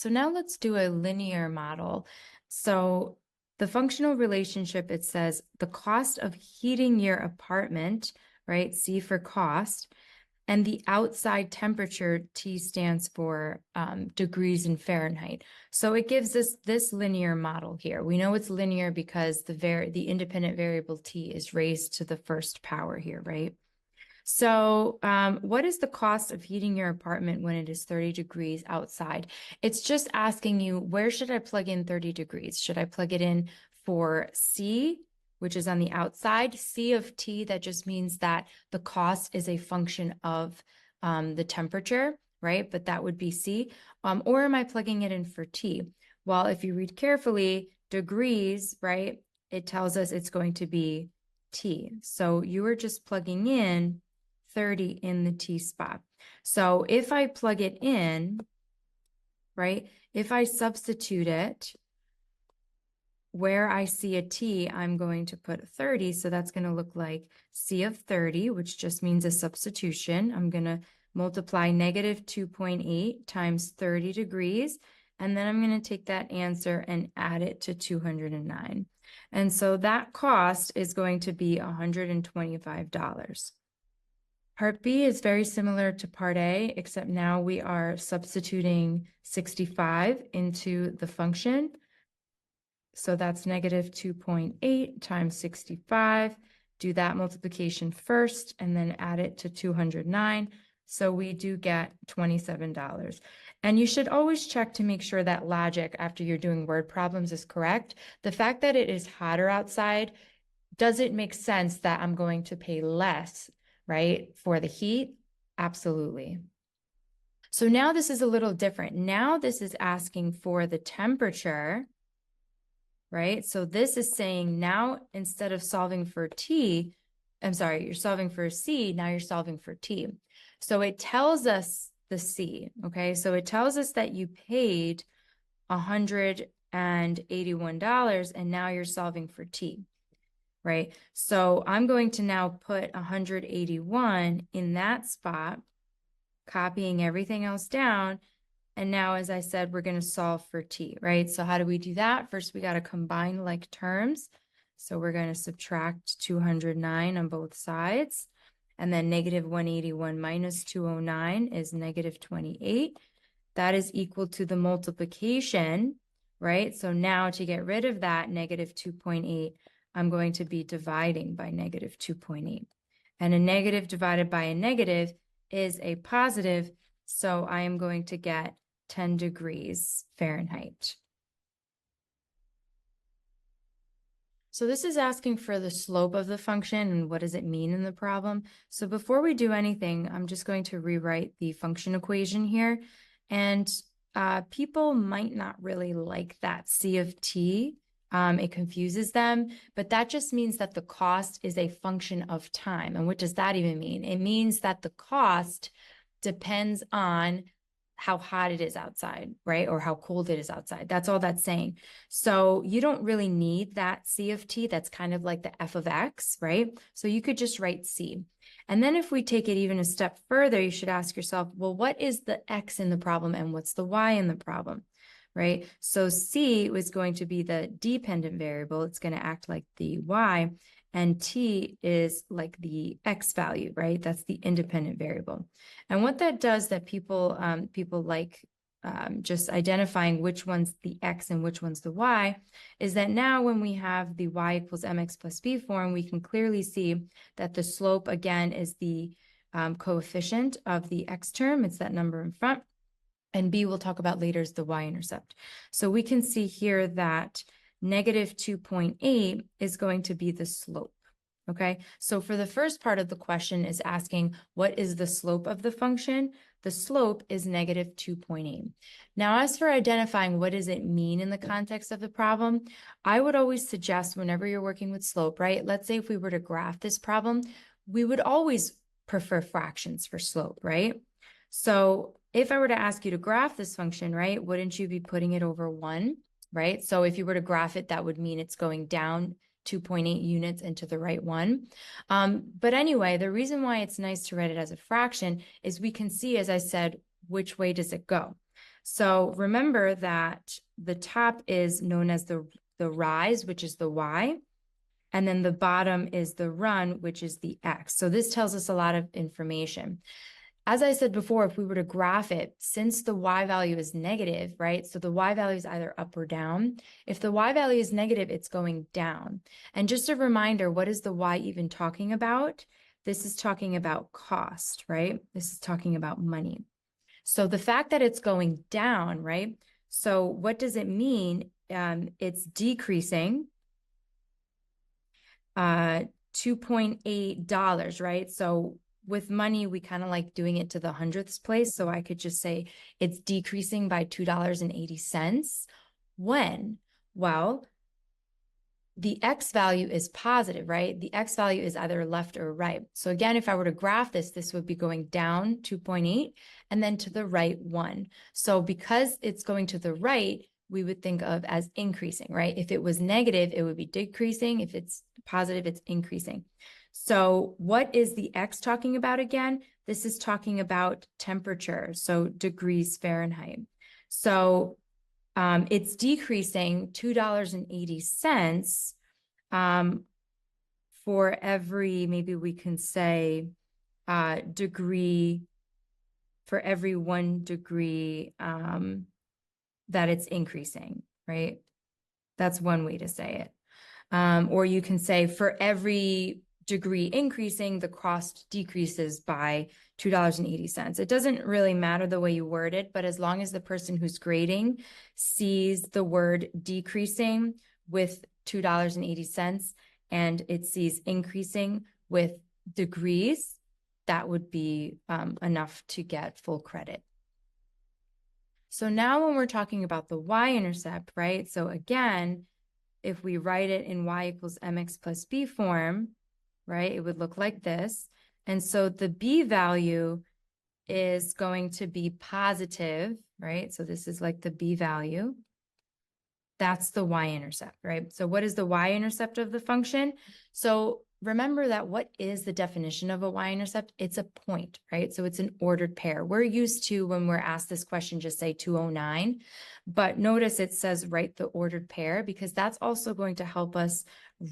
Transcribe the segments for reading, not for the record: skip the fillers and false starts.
So now let's do a linear model. So the functional relationship, it says the cost of heating your apartment, right? C for cost, and the outside temperature, T stands for degrees in Fahrenheit. So it gives us this linear model here. We know it's linear because the independent variable T is raised to the first power here, right? So, what is the cost of heating your apartment when it is 30 degrees outside? It's just asking you, where should I plug in 30 degrees? Should I plug it in for C, which is on the outside? C of T, that just means that the cost is a function of the temperature, right? But that would be C. Or am I plugging it in for T? Well, if you read carefully, degrees, right? It tells us it's going to be T. So you are just plugging in 30 in the T spot. So if I plug it in, right, if I substitute it where I see a T, I'm going to put 30. So that's going to look like C of 30, which just means a substitution. I'm going to multiply negative 2.8 times 30 degrees. And then I'm going to take that answer and add it to 209. And so that cost is going to be $125. Part B is very similar to Part A, except now we are substituting 65 into the function. So that's negative 2.8 times 65. Do that multiplication first and then add it to 209. So we do get $27. And you should always check to make sure that logic after you're doing word problems is correct. The fact that it is hotter outside, does it make sense that I'm going to pay less, right, for the heat? Absolutely. So now this is a little different. Now this is asking for the temperature, right? So this is saying now instead of solving for T, I'm sorry, you're solving for C, now you're solving for T. So it tells us the C, okay? So it tells us that you paid $181 and now you're solving for T, right? So I'm going to now put 181 in that spot, copying everything else down. And now, as I said, we're going to solve for T, right? So how do we do that? First, we got to combine like terms. So we're going to subtract 209 on both sides. And then negative 181 minus 209 is negative 28. That is equal to the multiplication, right? So now to get rid of that negative 2.8, I'm going to be dividing by negative 2.8. And a negative divided by a negative is a positive, so I am going to get 10 degrees Fahrenheit. So this is asking for the slope of the function and what does it mean in the problem. So before we do anything, I'm just going to rewrite the function equation here. And people might not really like that C of T. It confuses them, but that just means that the cost is a function of time. And what does that even mean? It means that the cost depends on how hot it is outside, right? Or how cold it is outside. That's all that's saying. So you don't really need that C of T. That's kind of like the F of X, right? So you could just write C. And then if we take it even a step further, you should ask yourself, well, what is the X in the problem and what's the Y in the problem, right? So C was going to be the dependent variable. It's going to act like the Y. And T is like the X value, right? That's the independent variable. And what that does that people like just identifying which one's the X and which one's the Y is that now when we have the Y equals mx plus b form, we can clearly see that the slope again is the coefficient of the X term. It's that number in front. And B we'll talk about later is the y-intercept. So we can see here that negative 2.8 is going to be the slope. Okay, so for the first part of the question is asking what is the slope of the function? The slope is negative 2.8. Now, as for identifying what does it mean in the context of the problem, I would always suggest whenever you're working with slope, right? Let's say if we were to graph this problem, we would always prefer fractions for slope, right? So if I were to ask you to graph this function, right, wouldn't you be putting it over 1, right? So if you were to graph it, that would mean it's going down 2.8 units into the right one. But anyway, the reason why it's nice to write it as a fraction is we can see, as I said, which way does it go. So remember that the top is known as the rise, which is the y, and then the bottom is the run, which is the x. So this tells us a lot of information. As I said before, if we were to graph it, since the y value is negative, right? So the y value is either up or down. If the y value is negative, it's going down. And just a reminder, what is the y even talking about? This is talking about cost, right? This is talking about money. So the fact that it's going down, right? So what does it mean? It's decreasing $2.8, right? So with money, we kind of like doing it to the hundredths place. So I could just say it's decreasing by $2.80. When? Well, the x value is positive, right? The x value is either left or right. So again, if I were to graph this, this would be going down 2.8 and then to the right 1. So because it's going to the right, we would think of as increasing, right? If it was negative, it would be decreasing. If it's positive, it's increasing. So what is the x talking about again? This is talking about temperature, so degrees Fahrenheit. So it's decreasing $2.80 for every, maybe we can say degree, for every 1 degree that it's increasing, right? That's one way to say it. Or you can say for every degree increasing, the cost decreases by $2.80. It doesn't really matter the way you word it, but as long as the person who's grading sees the word decreasing with $2.80 and it sees increasing with degrees, that would be enough to get full credit. So now when we're talking about the y-intercept, right? So again, if we write it in y equals mx plus b form, right, it would look like this. And so the b value is going to be positive, right? So this is like the b value. That's the y-intercept, right? So what is the y-intercept of the function? So remember that what is the definition of a y-intercept? It's a point, right? So it's an ordered pair. We're used to, when we're asked this question, just say 209. But notice it says write the ordered pair, because that's also going to help us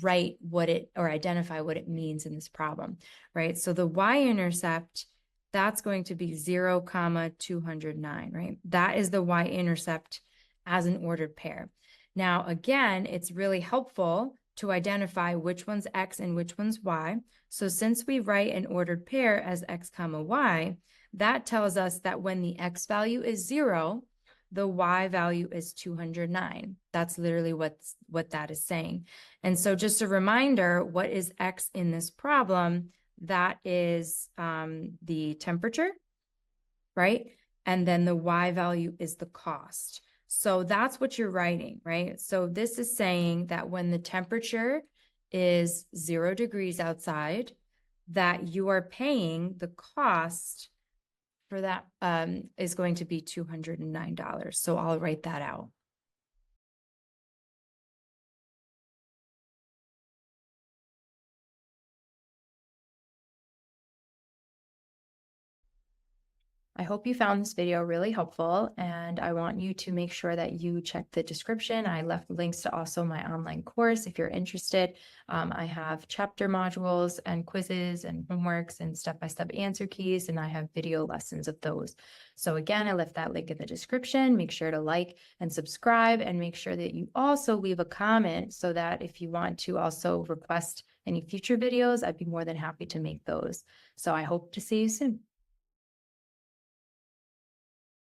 write what it, or identify what it means in this problem, right? So the y-intercept, that's going to be 0, 209, right? That is the y-intercept as an ordered pair. Now, again, it's really helpful to identify which one's x and which one's y. So since we write an ordered pair as x comma y, that tells us that when the x value is 0, the y value is 209. That's literally what that is saying. And so just a reminder, what is x in this problem? That is the temperature, right? And then the y value is the cost. So that's what you're writing, right? So this is saying that when the temperature is 0 degrees outside, that you are paying the cost for that is going to be $209. So I'll write that out. I hope you found this video really helpful, and I want you to make sure that you check the description. I left links to also my online course if you're interested. I have chapter modules and quizzes and homeworks and step-by-step answer keys, and I have video lessons of those. So again, I left that link in the description. Make sure to like and subscribe, and make sure that you also leave a comment so that if you want to also request any future videos, I'd be more than happy to make those. So I hope to see you soon.